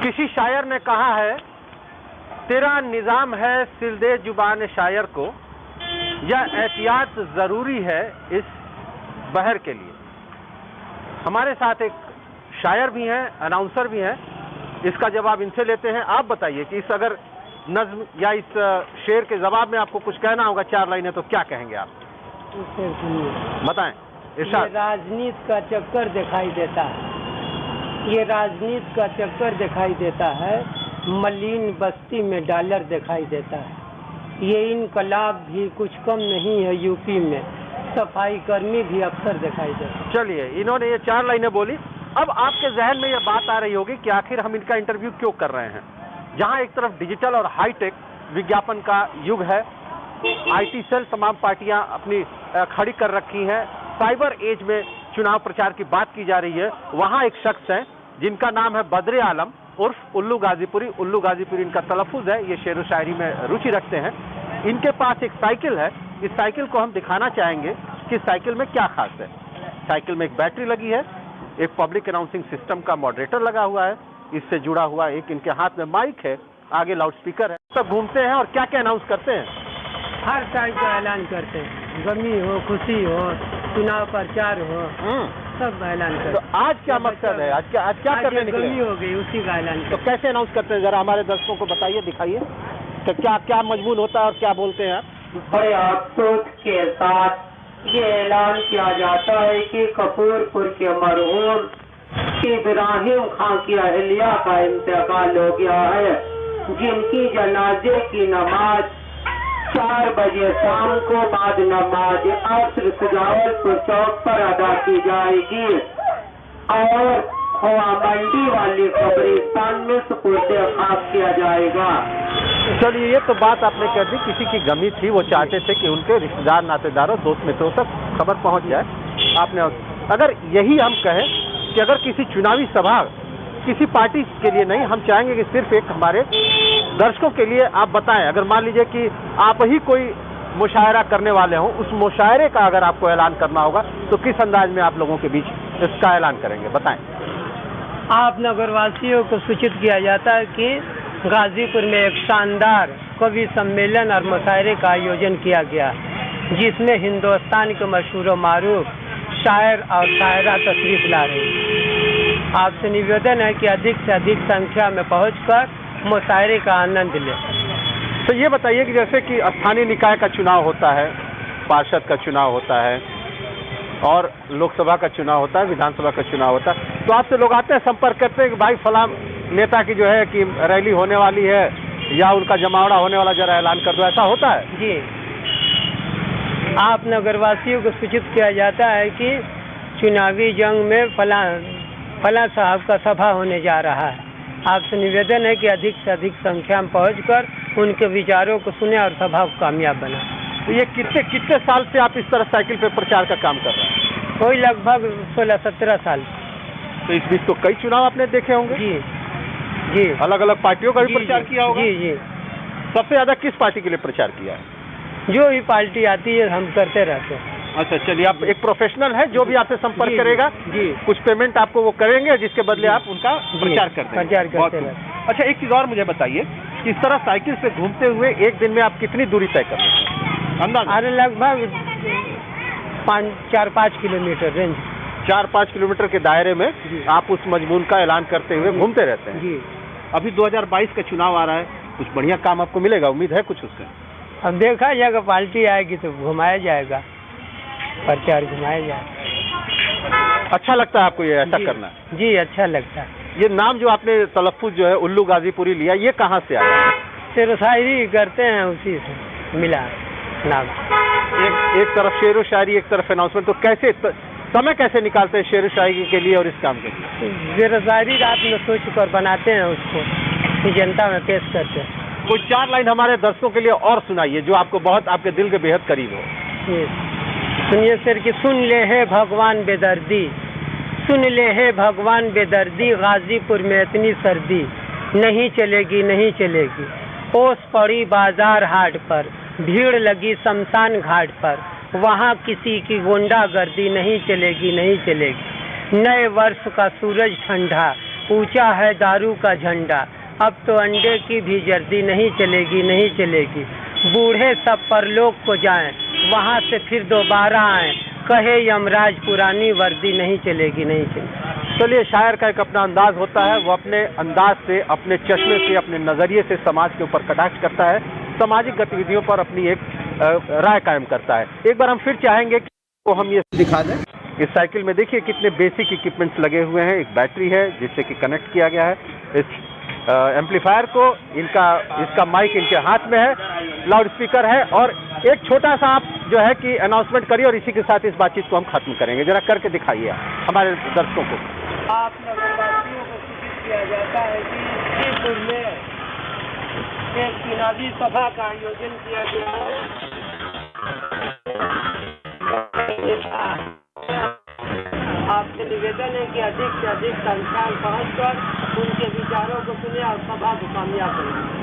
किसी शायर ने कहा है, तेरा निजाम है सिल दे जुबान शायर को, यह एहतियात जरूरी है इस बहर के लिए। हमारे साथ एक शायर भी हैं, अनाउंसर भी हैं, इसका जवाब इनसे लेते हैं। आप बताइए कि इस अगर नज्म या इस शेर के जवाब में आपको कुछ कहना होगा 4 लाइनें, तो क्या कहेंगे आप? बताएं। ये राजनीति का चक्कर दिखाई देता है, ये राजनीति का चक्कर दिखाई देता है, मलिन बस्ती में डॉलर दिखाई देता है। ये इनकलाब भी कुछ कम नहीं है, यूपी में सफाई कर्मी भी अक्सर दिखाई देता है। चलिए, इन्होंने ये 4 लाइनें बोली। अब आपके जहन में ये बात आ रही होगी कि आखिर हम इनका इंटरव्यू क्यों कर रहे हैं। जहां एक तरफ डिजिटल और हाईटेक विज्ञापन का युग है, आईटी सेल तमाम पार्टियां अपनी खड़ी कर रखी हैं, साइबर एज में चुनाव प्रचार की बात की जा रही है, वहां एक शख्स है जिनका नाम है बद्र आलम उर्फ उल्लू गाजीपुरी। उल्लू गाजीपुरी इनका तलफ़ुज़ है, ये शेर व शायरी में रुचि रखते हैं। इनके पास एक साइकिल है, इस साइकिल को हम दिखाना चाहेंगे कि साइकिल में क्या खास है। साइकिल में एक बैटरी लगी है, एक पब्लिक अनाउंसिंग सिस्टम का मॉडरेटर लगा हुआ है, इससे जुड़ा हुआ एक इनके हाथ में माइक है, आगे लाउड स्पीकर है। सब घूमते हैं और क्या क्या अनाउंस करते हैं? हर टाइप का ऐलान करते हैं, गमी हो, खुशी हो, चुनाव प्रचार हो, सब ऐलान करते हैं। तो आज क्या मकसद है? आज क्या करने निकले? गमी हो गई, उसी का ऐलान। तो कैसे अनाउंस करते हैं, जरा हमारे दर्शकों को बताइए, दिखाइए। तो क्या मजमून होता है और क्या बोलते हैं आप? बड़े अफसोस के साथ ये ऐलान किया जाता है कि कपूरपुर के मरहूम इब्राहिम खां की अहलिया का इंतकाल हो गया है, जिनकी जनाजे की नमाज 4 बजे शाम को बाद नमाज असर सजावलपुर चौक पर अदा की जाएगी और हवा मंडी वाली कब्रिस्तान में सुपुर्दे खाक किया जाएगा। चलिए, ये तो बात आपने कर दी। किसी की गमी थी, वो चाहते थे कि उनके रिश्तेदार, नातेदारों, दोस्त मित्रों तक खबर पहुंच जाए। आपने अगर यही हम कहें कि अगर किसी चुनावी सभा किसी पार्टी के लिए नहीं, हम चाहेंगे कि सिर्फ एक हमारे दर्शकों के लिए आप बताएं। अगर मान लीजिए कि आप ही कोई मुशायरा करने वाले हों, उस मुशायरे का अगर आपको ऐलान करना होगा तो किस अंदाज में आप लोगों के बीच इसका ऐलान करेंगे, बताएं। आप नगरवासियों को सूचित किया जाता है कि गाजीपुर में एक शानदार कवि सम्मेलन और मुशायरे का आयोजन किया गया, जिसमें हिंदुस्तान के मशहूर व मारूफ शायर और शायरा तशरीफ ला रहे हैं। आपसे निवेदन है कि अधिक से अधिक संख्या में पहुंचकर मुशायरे का आनंद लें। तो ये बताइए कि जैसे कि स्थानीय निकाय का चुनाव होता है, पार्षद का चुनाव होता है और लोकसभा का चुनाव होता है, विधानसभा का चुनाव होता है, तो आपसे लोग आते हैं, संपर्क करते हैं कि भाई फलां नेता की जो है कि रैली होने वाली है या उनका जमावड़ा होने वाला, जरा ऐलान कर दो, ऐसा होता है? जी, आप नगरवासियों को सूचित किया जाता है कि चुनावी जंग में फलां साहब का सभा होने जा रहा है। आपसे निवेदन है कि अधिक से अधिक संख्या में पहुंचकर उनके विचारों को सुने और सभा को कामयाब बनाए। तो ये कितने साल से आप इस तरह साइकिल पे प्रचार का काम कर रहे हैं? कोई लगभग 16-17 साल। तो इस बीच तो कई चुनाव आपने देखे होंगे? जी, अलग अलग पार्टियों का भी प्रचार किया होगा? जी। सबसे ज्यादा किस पार्टी के लिए प्रचार किया है? जो भी पार्टी आती है हम करते रहते हैं। अच्छा, चलिए, आप एक प्रोफेशनल है, जो भी आपसे संपर्क करेगा जी, कुछ पेमेंट आपको वो करेंगे, जिसके बदले आप उनका प्रचार करते हैं। प्रचार करते हैं। अच्छा, एक चीज और मुझे बताइए, इस तरह साइकिल से घूमते हुए एक दिन में आप कितनी दूरी तय करते हैं अंदाजा? अरे लगभग 4-5 किलोमीटर रेंज। 4-5 किलोमीटर के दायरे में आप उस मजमून का ऐलान करते हुए घूमते रहते हैं। जी। अभी 2022 का चुनाव आ रहा है, कुछ बढ़िया काम आपको मिलेगा, उम्मीद है कुछ उससे? अब देखा जाएगा, पार्टी आएगी तो घुमाया जाएगा, प्रचार घुमाया जाएगा। अच्छा लगता है आपको ये ऐसा करना? जी, अच्छा लगता है। ये नाम जो आपने तलफ़ुज़ जो है उल्लू गाजीपुरी लिया, ये कहाँ से आया? शेर शायरी करते हैं, उसी से मिला नाम। एक तरफ शेर व शायरी, एक तरफ अनाउंसमेंट, तो कैसे समय कैसे निकालते हैं शेर व शायरी के लिए और इस काम के लिए? शेर शायरी रात में सोच कर बनाते हैं, उसको जनता में पेश करते हैं। कोई 4 लाइन हमारे दर्शकों के लिए और सुनाइए जो आपको बहुत आपके दिल के बेहद करीब हो। सुनिए सर कि सुन ले है भगवान बेदर्दी, सुन ले है भगवान बेदर्दी, गाजीपुर में इतनी सर्दी नहीं चलेगी, नहीं चलेगी। ओस पड़ी बाजार हाट पर, भीड़ लगी शमशान घाट पर, वहाँ किसी की गुंडागर्दी नहीं चलेगी, नहीं चलेगी। नए वर्ष का सूरज ठंडा ऊंचा है दारू का झंडा, अब तो अंडे की भी जर्दी नहीं चलेगी, नहीं चलेगी। बूढ़े सब परलोक को जाएं, वहाँ से फिर दोबारा आएं, कहे यमराज पुरानी वर्दी नहीं चलेगी, नहीं चलेगी। चलिए, शायर का एक अपना अंदाज होता है, वो अपने अंदाज से, अपने चश्मे से, अपने नजरिए से समाज के ऊपर कटाक्ष करता है, सामाजिक गतिविधियों पर अपनी एक राय कायम करता है। एक बार हम फिर चाहेंगे कि वो हम ये दिखा दें। इस साइकिल में देखिए कितने बेसिक इक्विपमेंट्स लगे हुए हैं। एक बैटरी है जिससे कि कनेक्ट किया गया है इस एम्पलीफायर को, इसका माइक इनके हाथ में है, लाउड स्पीकर है, और एक छोटा सा आप जो है कि अनाउंसमेंट करिए और इसी के साथ इस बातचीत को हम खत्म करेंगे। जरा करके दिखाइए हमारे दर्शकों को। आप नगरवासियों को सूचित किया जाता है कि श्रीपुर में एक चुनावी सभा का आयोजन किया गया है। आपसे निवेदन है कि अधिक से अधिक संख्या में पहुंचकर उनके विचारों को सुने और सभा को कामयाब करें।